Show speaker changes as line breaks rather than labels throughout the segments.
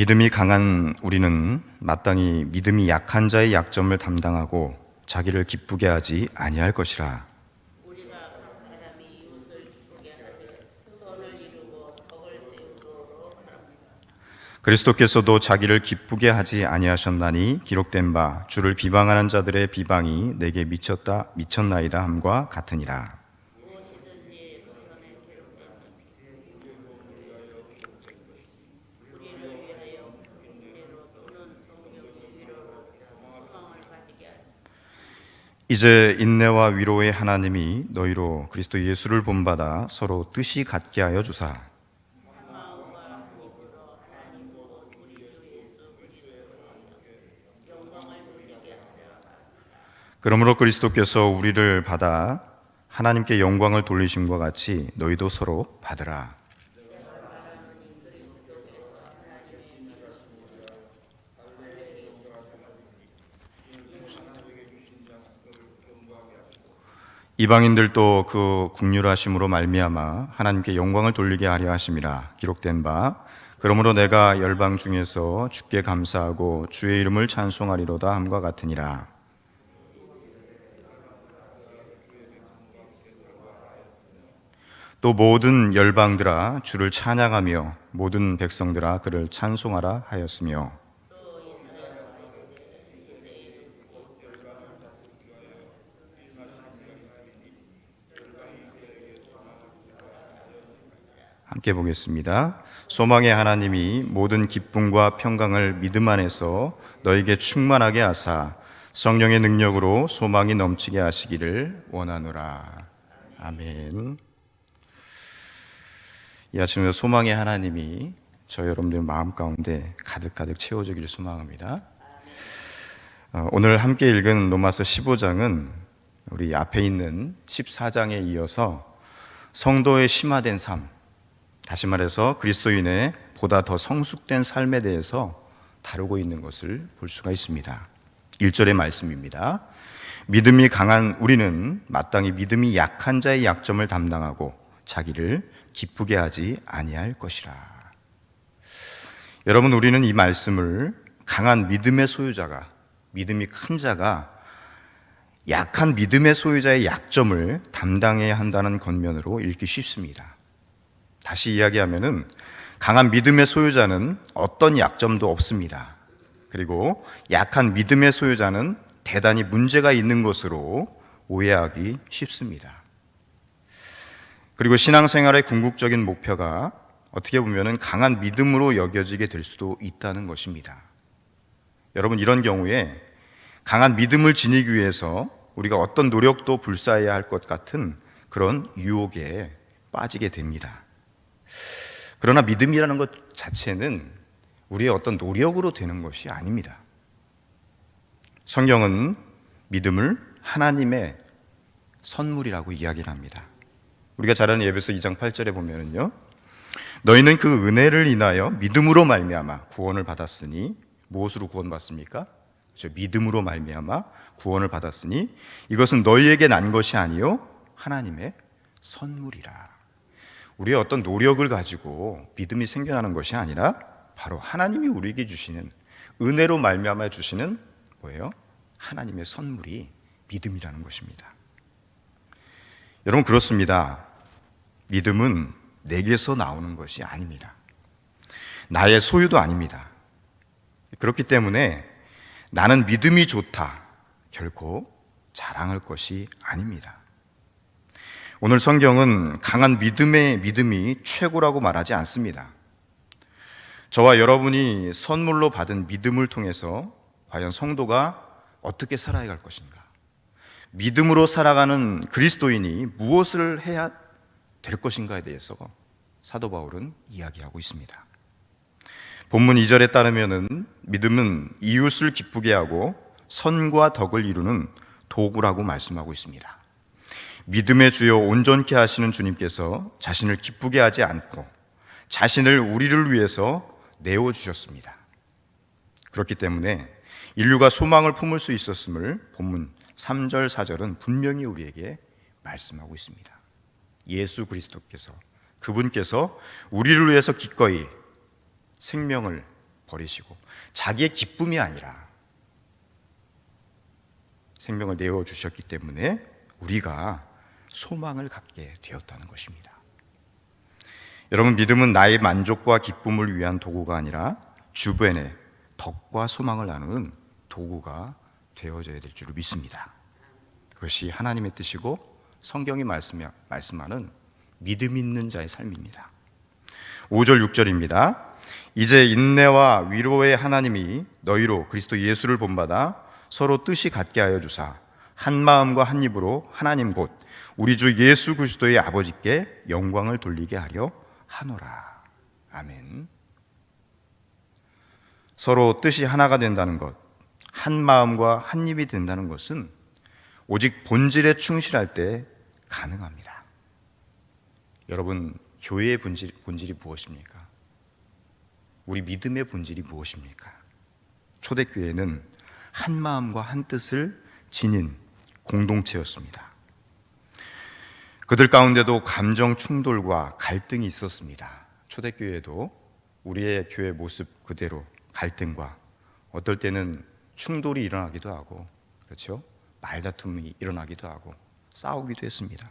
믿음이 강한 우리는 마땅히 믿음이 약한 자의 약점을 담당하고 자기를 기쁘게 하지 아니할 것이라.
우리가 각 사람이 이웃을 기쁘게 하되 선을 이루고 덕을 세우도록 하옵소서.
그리스도께서도 자기를 기쁘게 하지 아니하셨나니 기록된 바 주를 비방하는 자들의 비방이 내게 미쳤나이다 함과 같으니라.
무엇이든지 소선에 기록된 우리를 위하여 대로 또는 성경의 위로로 소망을 가지게 하소서.
이제 인내와 위로의 하나님이 너희로 그리스도 예수를 본받아 서로 뜻이 같게 하여 주사
한 마음과 한 입으로 하나님 곧 우리 주 예수 그리스도로 영광을 돌리게 하려 합니다.
그러므로 그리스도께서 우리를 받아 하나님께 영광을 돌리심과 같이 너희도 서로 받으라. 이방인들도 그 긍휼하심으로 말미암아 하나님께 영광을 돌리게 하려 하심이라. 기록된 바 그러므로 내가 열방 중에서 주께 감사하고 주의 이름을 찬송하리로다 함과 같으니라. 또 모든 열방들아 주를 찬양하며 모든 백성들아 그를 찬송하라 하였으며. 함께 보겠습니다. 소망의 하나님이 모든 기쁨과 평강을 믿음 안에서 너에게 충만하게 하사 성령의 능력으로 소망이 넘치게 하시기를 원하노라. 아멘. 이 아침에 소망의 하나님이 저 여러분들 마음 가운데 가득가득 채워주기를 소망합니다. 오늘 함께 읽은 로마서 15장은 우리 앞에 있는 14장에 이어서 성도의 심화된 삶, 다시 말해서 그리스도인의 보다 더 성숙된 삶에 대해서 다루고 있는 것을 볼 수가 있습니다. 1절의 말씀입니다. 믿음이 강한 우리는 마땅히 믿음이 약한 자의 약점을 담당하고 자기를 기쁘게 하지 아니할 것이라. 여러분, 우리는 이 말씀을 강한 믿음의 소유자가, 믿음이 큰 자가 약한 믿음의 소유자의 약점을 담당해야 한다는 권면으로 읽기 쉽습니다. 다시 이야기하면은 강한 믿음의 소유자는 어떤 약점도 없습니다. 그리고 약한 믿음의 소유자는 대단히 문제가 있는 것으로 오해하기 쉽습니다. 그리고 신앙생활의 궁극적인 목표가 어떻게 보면은 강한 믿음으로 여겨지게 될 수도 있다는 것입니다. 여러분, 이런 경우에 강한 믿음을 지니기 위해서 우리가 어떤 노력도 불사해야 할 것 같은 그런 유혹에 빠지게 됩니다. 그러나 믿음이라는 것 자체는 우리의 어떤 노력으로 되는 것이 아닙니다. 성경은 믿음을 하나님의 선물이라고 이야기를 합니다. 우리가 잘 아는 에베소 2장 8절에 보면은요, 너희는 그 은혜를 인하여 믿음으로 말미암아 구원을 받았으니, 무엇으로 구원받습니까? 믿음으로 말미암아 구원을 받았으니 이것은 너희에게 난 것이 아니요 하나님의 선물이라. 우리의 어떤 노력을 가지고 믿음이 생겨나는 것이 아니라 바로 하나님이 우리에게 주시는 은혜로 말미암아 주시는 뭐예요? 하나님의 선물이 믿음이라는 것입니다. 여러분, 그렇습니다. 믿음은 내게서 나오는 것이 아닙니다. 나의 소유도 아닙니다. 그렇기 때문에 나는 믿음이 좋다, 결코 자랑할 것이 아닙니다. 오늘 성경은 강한 믿음의 믿음이 최고라고 말하지 않습니다. 저와 여러분이 선물로 받은 믿음을 통해서 과연 성도가 어떻게 살아야 할 것인가? 믿음으로 살아가는 그리스도인이 무엇을 해야 될 것인가에 대해서 사도 바울은 이야기하고 있습니다. 본문 2절에 따르면은 믿음은 이웃을 기쁘게 하고 선과 덕을 이루는 도구라고 말씀하고 있습니다. 믿음의 주요 온전케 하시는 주님께서 자신을 기쁘게 하지 않고 자신을 우리를 위해서 내어주셨습니다. 그렇기 때문에 인류가 소망을 품을 수 있었음을 본문 3절, 4절은 분명히 우리에게 말씀하고 있습니다. 예수 그리스도께서, 그분께서 우리를 위해서 기꺼이 생명을 버리시고 자기의 기쁨이 아니라 생명을 내어주셨기 때문에 우리가 소망을 갖게 되었다는 것입니다. 여러분, 믿음은 나의 만족과 기쁨을 위한 도구가 아니라 주변에 덕과 소망을 나누는 도구가 되어져야 될 줄을 믿습니다. 그것이 하나님의 뜻이고 성경이 말씀하는 믿음 있는 자의 삶입니다. 5절 6절입니다. 이제 인내와 위로의 하나님이 너희로 그리스도 예수를 본받아 서로 뜻이 같게 하여 주사 한 마음과 한 입으로 하나님 곧 우리 주 예수 그리스도의 아버지께 영광을 돌리게 하려 하노라. 아멘. 서로 뜻이 하나가 된다는 것, 한 마음과 한 입이 된다는 것은 오직 본질에 충실할 때 가능합니다. 여러분, 교회의 본질이 무엇입니까? 우리 믿음의 본질이 무엇입니까? 초대교회는 한 마음과 한 뜻을 지닌 공동체였습니다. 그들 가운데도 감정 충돌과 갈등이 있었습니다. 초대교회도 우리의 교회 모습 그대로 갈등과 어떨 때는 충돌이 일어나기도 하고, 그렇죠? 말다툼이 일어나기도 하고 싸우기도 했습니다.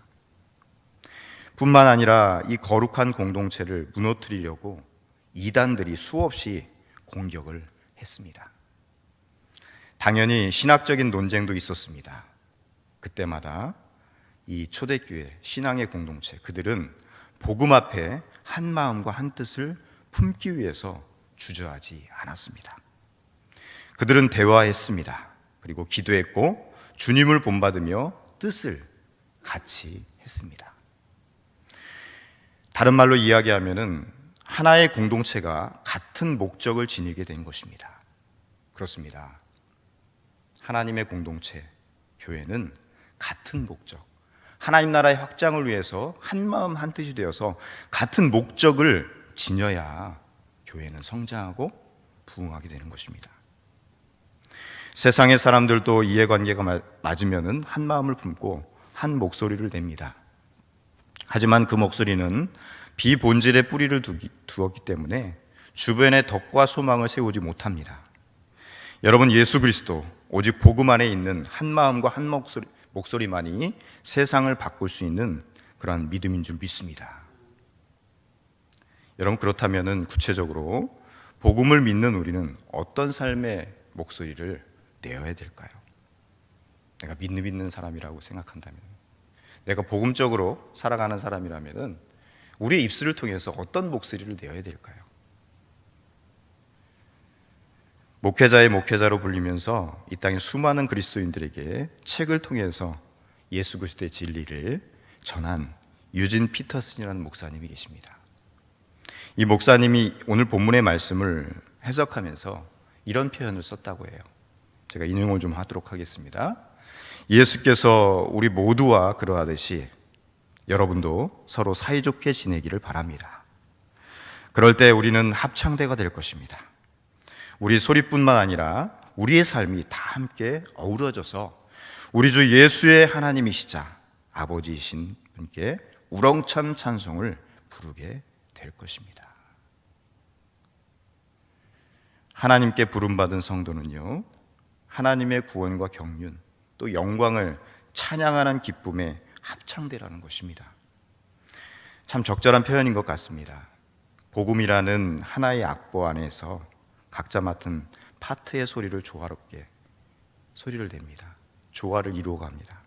뿐만 아니라 이 거룩한 공동체를 무너뜨리려고 이단들이 수없이 공격을 했습니다. 당연히 신학적인 논쟁도 있었습니다. 그때마다 이 초대교회 신앙의 공동체, 그들은 복음 앞에 한 마음과 한 뜻을 품기 위해서 주저하지 않았습니다. 그들은 대화했습니다. 그리고 기도했고 주님을 본받으며 뜻을 같이 했습니다. 다른 말로 이야기하면은 하나의 공동체가 같은 목적을 지니게 된 것입니다. 그렇습니다. 하나님의 공동체, 교회는 같은 목적, 하나님 나라의 확장을 위해서 한 마음 한 뜻이 되어서 같은 목적을 지녀야 교회는 성장하고 부흥하게 되는 것입니다. 세상의 사람들도 이해관계가 맞으면 한 마음을 품고 한 목소리를 냅니다. 하지만 그 목소리는 비본질의 뿌리를 두었기 때문에 주변에 덕과 소망을 세우지 못합니다. 여러분, 예수 그리스도 오직 복음 안에 있는 한 마음과 한 목소리만이 세상을 바꿀 수 있는 그러한 믿음인 줄 믿습니다. 여러분, 그렇다면 구체적으로 복음을 믿는 우리는 어떤 삶의 목소리를 내어야 될까요? 내가 믿음 있는 사람이라고 생각한다면, 내가 복음적으로 살아가는 사람이라면 우리의 입술을 통해서 어떤 목소리를 내어야 될까요? 목회자의 목회자로 불리면서 이 땅의 수많은 그리스도인들에게 책을 통해서 예수 그리스도의 진리를 전한 유진 피터슨이라는 목사님이 계십니다. 이 목사님이 오늘 본문의 말씀을 해석하면서 이런 표현을 썼다고 해요. 제가 인용을 좀 하도록 하겠습니다. 예수께서 우리 모두와 그러하듯이 여러분도 서로 사이좋게 지내기를 바랍니다. 그럴 때 우리는 합창대가 될 것입니다. 우리 소리뿐만 아니라 우리의 삶이 다 함께 어우러져서 우리 주 예수의 하나님이시자 아버지이신 분께 우렁찬 찬송을 부르게 될 것입니다. 하나님께 부름받은 성도는요, 하나님의 구원과 경륜 또 영광을 찬양하는 기쁨의 합창대라는 것입니다. 참 적절한 표현인 것 같습니다. 복음이라는 하나의 악보 안에서 각자 맡은 파트의 소리를 조화롭게 소리를 냅니다. 조화를 이루어갑니다.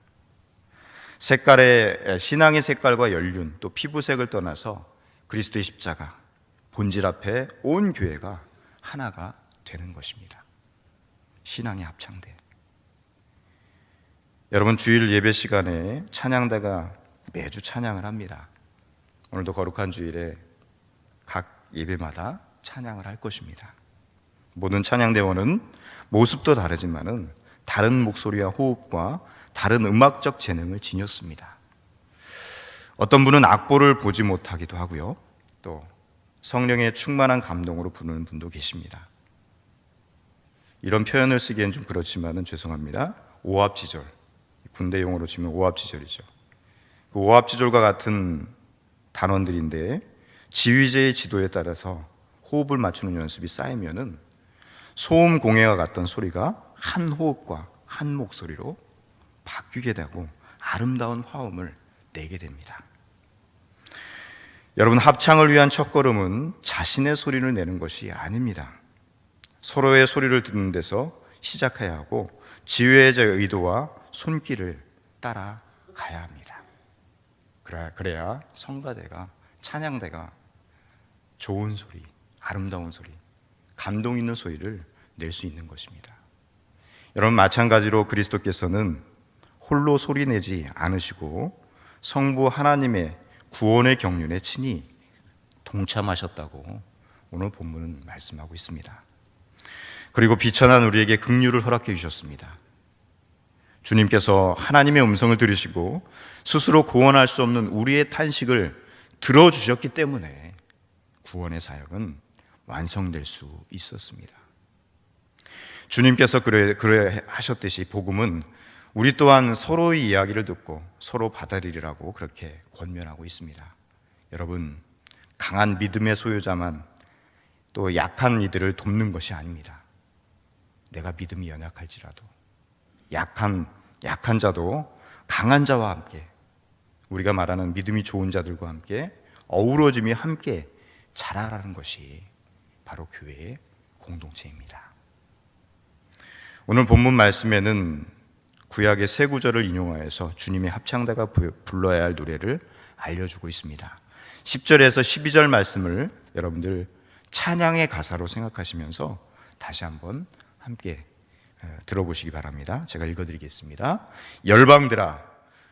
색깔의 신앙의 색깔과 연륜 또 피부색을 떠나서 그리스도의 십자가 본질 앞에 온 교회가 하나가 되는 것입니다. 신앙의 합창대. 여러분, 주일 예배 시간에 찬양대가 매주 찬양을 합니다. 오늘도 거룩한 주일에 각 예배마다 찬양을 할 것입니다. 모든 찬양대원은 모습도 다르지만은 다른 목소리와 호흡과 다른 음악적 재능을 지녔습니다. 어떤 분은 악보를 보지 못하기도 하고요, 또 성령의 충만한 감동으로 부르는 분도 계십니다. 이런 표현을 쓰기엔 좀 그렇지만은 죄송합니다. 오합지졸, 군대 용어로 치면 오합지졸이죠. 그 오합지졸과 같은 단원들인데 지휘자의 지도에 따라서 호흡을 맞추는 연습이 쌓이면은 소음 공해와 같던 소리가 한 호흡과 한 목소리로 바뀌게 되고 아름다운 화음을 내게 됩니다. 여러분, 합창을 위한 첫걸음은 자신의 소리를 내는 것이 아닙니다. 서로의 소리를 듣는 데서 시작해야 하고 지휘의 의도와 손길을 따라가야 합니다. 그래야 성가대가, 찬양대가 좋은 소리, 아름다운 소리, 감동 있는 소리를 낼 수 있는 것입니다. 여러분, 마찬가지로 그리스도께서는 홀로 소리 내지 않으시고 성부 하나님의 구원의 경륜에 친히 동참하셨다고 오늘 본문은 말씀하고 있습니다. 그리고 비천한 우리에게 긍휼을 허락해 주셨습니다. 주님께서 하나님의 음성을 들으시고 스스로 구원할 수 없는 우리의 탄식을 들어주셨기 때문에 구원의 사역은 완성될 수 있었습니다. 주님께서 그래 하셨듯이 복음은 우리 또한 서로의 이야기를 듣고 서로 받아들이라고 그렇게 권면하고 있습니다. 여러분, 강한 믿음의 소유자만 또 약한 이들을 돕는 것이 아닙니다. 내가 믿음이 연약할지라도 약한 자도 강한 자와 함께, 우리가 말하는 믿음이 좋은 자들과 함께 어우러짐이 함께 자라라는 것이 바로 교회의 공동체입니다. 오늘 본문 말씀에는 구약의 세 구절을 인용하여서 주님의 합창대가 불러야 할 노래를 알려주고 있습니다. 10절에서 12절 말씀을 여러분들 찬양의 가사로 생각하시면서 다시 한번 함께 들어보시기 바랍니다. 제가 읽어드리겠습니다. 열방들아,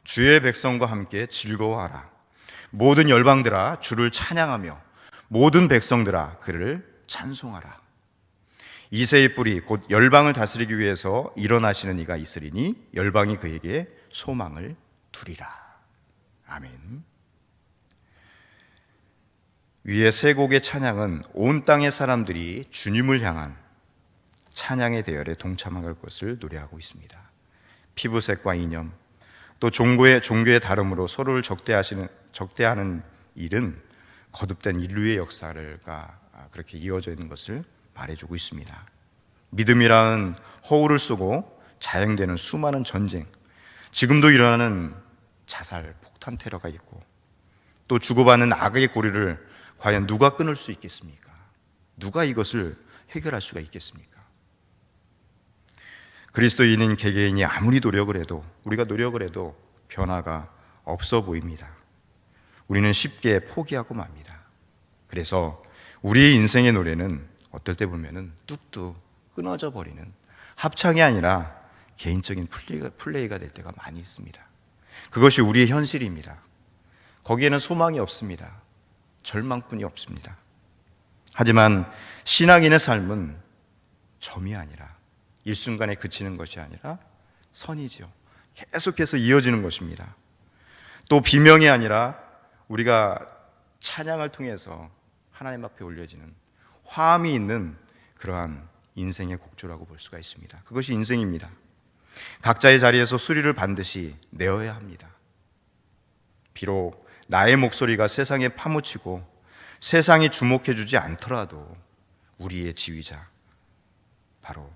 주의 백성과 함께 즐거워하라. 모든 열방들아, 주를 찬양하며 모든 백성들아, 그를 찬송하라. 이새의 뿌리 곧 열방을 다스리기 위해서 일어나시는 이가 있으리니 열방이 그에게 소망을 두리라. 아멘. 위의 세 곡의 찬양은 온 땅의 사람들이 주님을 향한 찬양의 대열에 동참할 것을 노래하고 있습니다. 피부색과 이념, 또 종교의 다름으로 서로를 적대하는 일은 거듭된 인류의 역사가 그렇게 이어져 있는 것을 말해주고 있습니다. 믿음이라는 허울을 쓰고 자행되는 수많은 전쟁, 지금도 일어나는 자살, 폭탄 테러가 있고 또 주고받는 악의 고리를 과연 누가 끊을 수 있겠습니까? 누가 이것을 해결할 수가 있겠습니까? 그리스도인인 개개인이 아무리 노력을 해도, 우리가 노력을 해도 변화가 없어 보입니다. 우리는 쉽게 포기하고 맙니다. 그래서 우리의 인생의 노래는 어떨 때 보면은 뚝뚝 끊어져 버리는, 합창이 아니라 개인적인 플레이가 될 때가 많이 있습니다. 그것이 우리의 현실입니다. 거기에는 소망이 없습니다. 절망뿐이 없습니다. 하지만 신앙인의 삶은 점이 아니라, 일순간에 그치는 것이 아니라 선이죠. 계속해서 이어지는 것입니다. 또 비명이 아니라 우리가 찬양을 통해서 하나님 앞에 올려지는 화음이 있는 그러한 인생의 곡조라고 볼 수가 있습니다. 그것이 인생입니다. 각자의 자리에서 소리를 반드시 내어야 합니다. 비록 나의 목소리가 세상에 파묻히고 세상이 주목해주지 않더라도 우리의 지휘자, 바로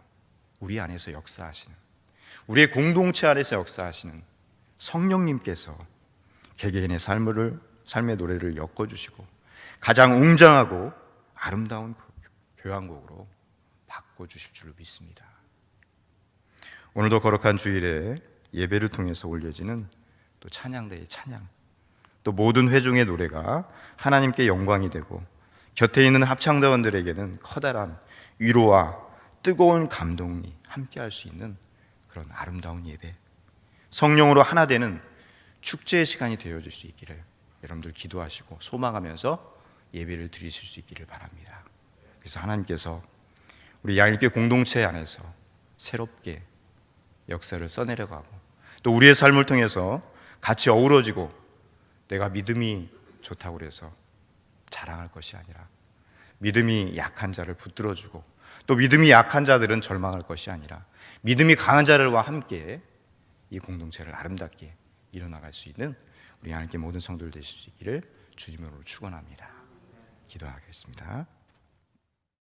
우리 안에서 역사하시는, 우리의 공동체 안에서 역사하시는 성령님께서 개개인의 삶의 노래를 엮어주시고 가장 웅장하고 아름다운 교향곡으로 바꿔주실 줄 믿습니다. 오늘도 거룩한 주일에 예배를 통해서 올려지는 또 찬양대의 찬양, 또 모든 회중의 노래가 하나님께 영광이 되고 곁에 있는 합창대원들에게는 커다란 위로와 뜨거운 감동이 함께할 수 있는 그런 아름다운 예배, 성령으로 하나 되는 축제의 시간이 되어질 수 있기를 여러분들 기도하시고 소망하면서 예배를 드리실 수 있기를 바랍니다. 그래서 하나님께서 우리 양일교 공동체 안에서 새롭게 역사를 써내려가고 또 우리의 삶을 통해서 같이 어우러지고 내가 믿음이 좋다고 그래서 자랑할 것이 아니라 믿음이 약한 자를 붙들어주고 또 믿음이 약한 자들은 절망할 것이 아니라 믿음이 강한 자들과 함께 이 공동체를 아름답게 이뤄나갈 수 있는 우리 하나님께 모든 성도들 되실 수 있기를 주님으로 축원합니다. 기도하겠습니다.